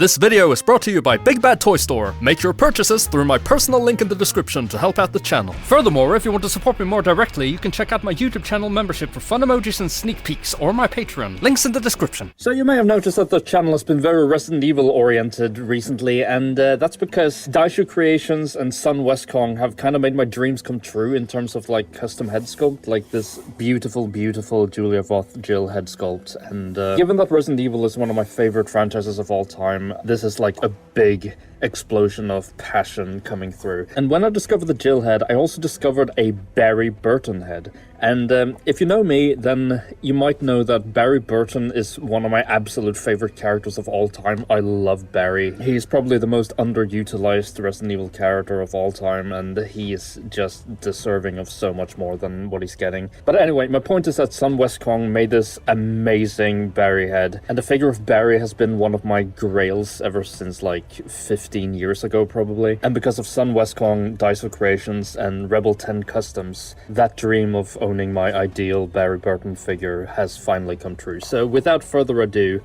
This video is brought to you by Big Bad Toy Store. Make your purchases through my personal link in the description to help out the channel. Furthermore, if you want to support me more directly, you can check out my YouTube channel membership for fun emojis and sneak peeks, or my Patreon. Links in the description. So you may have noticed that the channel has been very Resident Evil oriented recently, and that's because DaishoCreations and Sun Westkong have kind of made my dreams come true in terms of like custom head sculpt, like this beautiful Julia Voth Jill head sculpt. And given that Resident Evil is one of my favorite franchises of all time, this is like a big explosion of passion coming through. And when I discovered the Jill head, I also discovered a Barry Burton head. And if you know me, then you might know that Barry Burton is one of my absolute favorite characters of all time. I love Barry. He's probably the most underutilized Resident Evil character of all time, and he is just deserving of so much more than what he's getting. But anyway, my point is that Sun Westkong made this amazing Barry head, and the figure of Barry has been one of my grails ever since like 15 years ago probably. And because of Sun Westkong, DaishoCreations, and Rebel 10 Customs, that dream of owning my ideal Barry Burton figure has finally come true. So without further ado,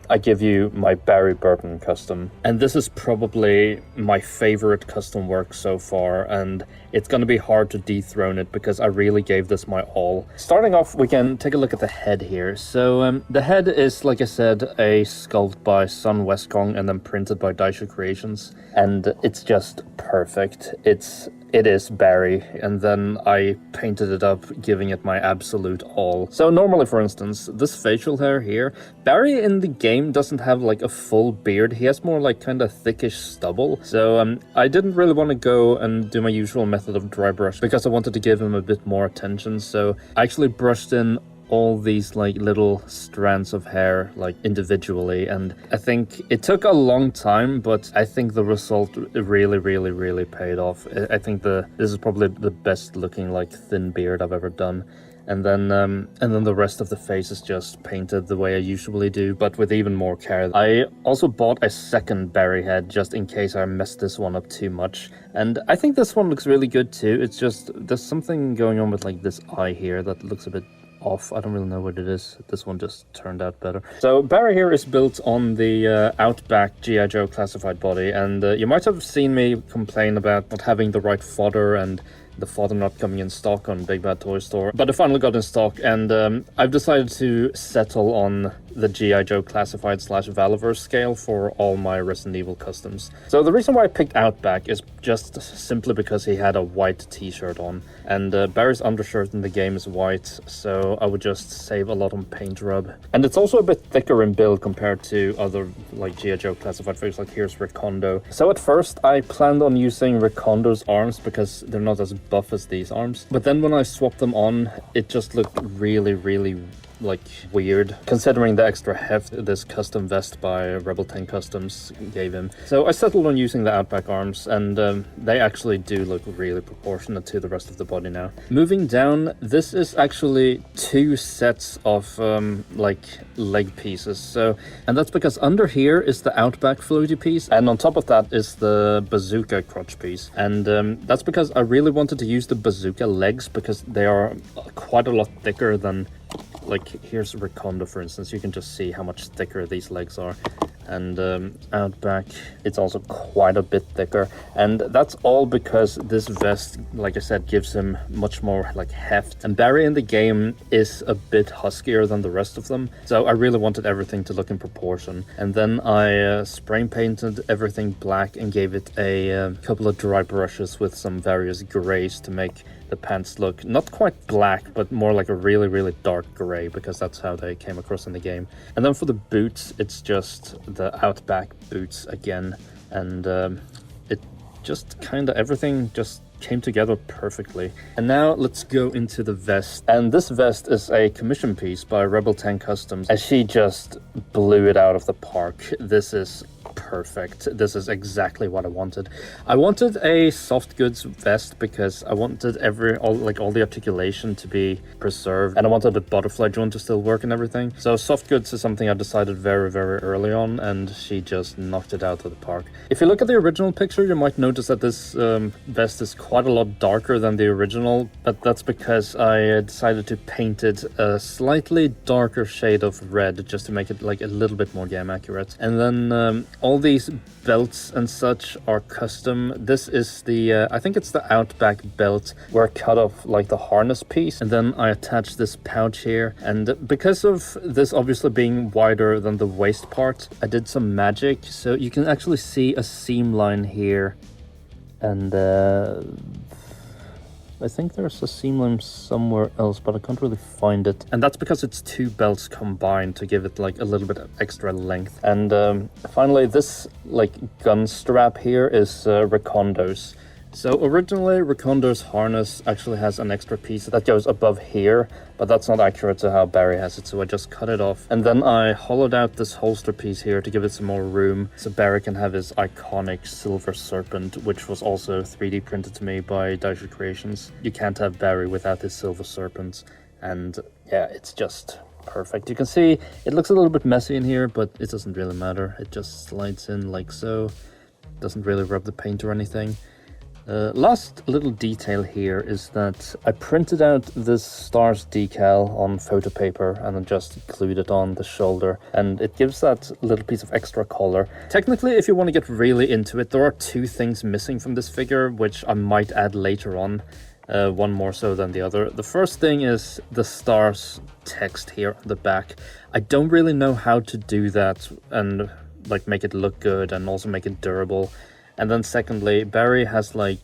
I give you my Barry Burton custom. And this is probably my favorite custom work so far, and it's going to be hard to dethrone it because I really gave this my all. Starting off, we can take a look at the head here. So the head is, like I said, a sculpt by Sun Westkong and then printed by DaishoCreations, and it's just perfect. It is Barry, and then I painted it up, giving it my absolute all. So normally, for instance, this facial hair here, Barry in the game doesn't have like a full beard. He has more like kind of thickish stubble. So I didn't really want to go and do my usual method of dry brush because I wanted to give him a bit more attention. So I actually brushed in all these like little strands of hair like individually, and I think it took a long time, but I think the result really paid off. I think this is probably the best looking like thin beard I've ever done. And then the rest of the face is just painted the way I usually do, but with even more care. I also bought a second Barry head just in case I messed this one up too much. And I think this one looks really good too. It's just, there's something going on with like this eye here that looks a bit off. I don't really know what it is. This one just turned out better. So Barry here is built on the Outback G.I. Joe classified body, and you might have seen me complain about not having the right fodder and the fodder not coming in stock on Big Bad Toy Store. But it finally got in stock, and I've decided to settle on the G.I. Joe Classified / Valiverse scale for all my Resident Evil customs. So the reason why I picked Outback is just simply because he had a white t-shirt on, and Barry's undershirt in the game is white, so I would just save a lot on paint rub. And it's also a bit thicker in build compared to other like G.I. Joe Classified figures, like here's Recondo. So at first I planned on using Rekondo's arms because they're not as buff as these arms, but then when I swapped them on, it just looked really like weird, considering the extra heft this custom vest by Rebel 10 Customs gave him. So I settled on using the Outback arms, and they actually do look really proportionate to the rest of the body now. Moving down, this is actually two sets of like leg pieces. So, and that's because under here is the Outback floaty piece, and on top of that is the bazooka crotch piece. And that's because I really wanted to use the bazooka legs because they are quite a lot thicker than, like here's Recondo for instance. You can just see how much thicker these legs are. And Outback, it's also quite a bit thicker, and that's all because this vest, like I said, gives him much more like heft. And Barry in the game is a bit huskier than the rest of them, so I really wanted everything to look in proportion. And then I spray painted everything black and gave it a couple of dry brushes with some various grays to make the pants look not quite black, but more like a really dark gray, because that's how they came across in the game. And then for the boots, it's just the Outback boots again, and it just kind of everything just came together perfectly. And now let's go into the vest. And this vest is a commission piece by Rebel 10 Customs, and she just blew it out of the park. This is perfect. This is exactly what I wanted. I wanted a soft goods vest because I wanted all the articulation to be preserved, and I wanted the butterfly joint to still work and everything. So soft goods is something I decided very early on, and she just knocked it out of the park. If you look at the original picture, you might notice that this vest is quite a lot darker than the original, but that's because I decided to paint it a slightly darker shade of red just to make it like a little bit more game accurate. And then all all these belts and such are custom. This is the, I think it's the Outback belt where I cut off like the harness piece and then I attached this pouch here. And because of this obviously being wider than the waist part, I did some magic. So you can actually see a seam line here. And I think there's a seam line somewhere else, but I can't really find it. And that's because it's two belts combined to give it like a little bit of extra length. And finally, this like gun strap here is Rekondo's. So originally, Rekondo's harness actually has an extra piece that goes above here, but that's not accurate to how Barry has it, so I just cut it off. And then I hollowed out this holster piece here to give it some more room, so Barry can have his iconic silver serpent, which was also 3D printed to me by DaishoCreations. You can't have Barry without his silver serpent, and yeah, it's just perfect. You can see it looks a little bit messy in here, but it doesn't really matter. It just slides in like so. Doesn't really rub the paint or anything. Last little detail here is that I printed out this Stars decal on photo paper and then just glued it on the shoulder, and it gives that little piece of extra color. Technically, if you want to get really into it, there are two things missing from this figure, which I might add later on, one more so than the other. The first thing is the Stars text here on the back. I don't really know how to do that and like make it look good and also make it durable. And then secondly, Barry has like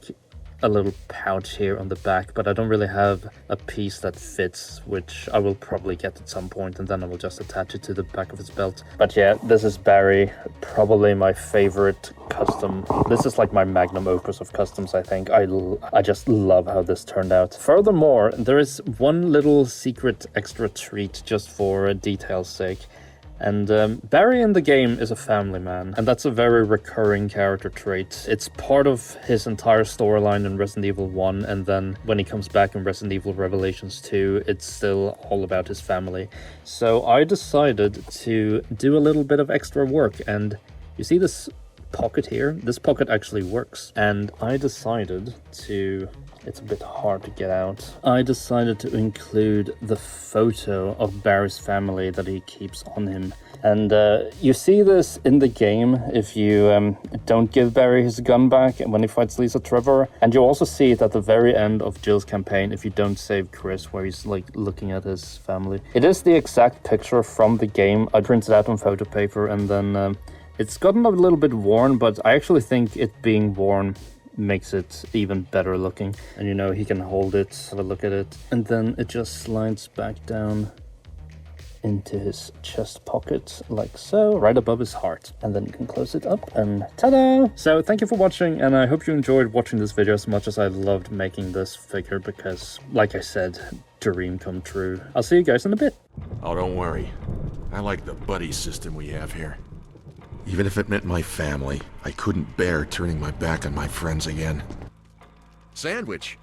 a little pouch here on the back, but I don't really have a piece that fits, which I will probably get at some point, and then I will just attach it to the back of his belt. But yeah, this is Barry, probably my favorite custom. This is like my magnum opus of customs, I think. I just love how this turned out. Furthermore, there is one little secret extra treat just for detail's sake. And Barry in the game is a family man, and that's a very recurring character trait. It's part of his entire storyline in Resident Evil 1, and then when he comes back in Resident Evil Revelations 2, it's still all about his family. So I decided to do a little bit of extra work, and you see this pocket here? This pocket actually works, and I decided to... It's a bit hard to get out. I decided to include the photo of Barry's family that he keeps on him. And you see this in the game if you don't give Barry his gun back when he fights Lisa Trevor. And you also see it at the very end of Jill's campaign if you don't save Chris, where he's like looking at his family. It is the exact picture from the game. I printed out on photo paper, and then it's gotten a little bit worn, but I actually think it being worn makes it even better looking. And you know, he can hold it, have a look at it, and then it just slides back down into his chest pocket like so, right above his heart, and then you can close it up and ta-da! So thank you for watching, and I hope you enjoyed watching this video as much as I loved making this figure, because like I said, dream come true. I'll see you guys in a bit. Oh, don't worry. I like the buddy system we have here. Even if it meant my family, I couldn't bear turning my back on my friends again. Sandwich!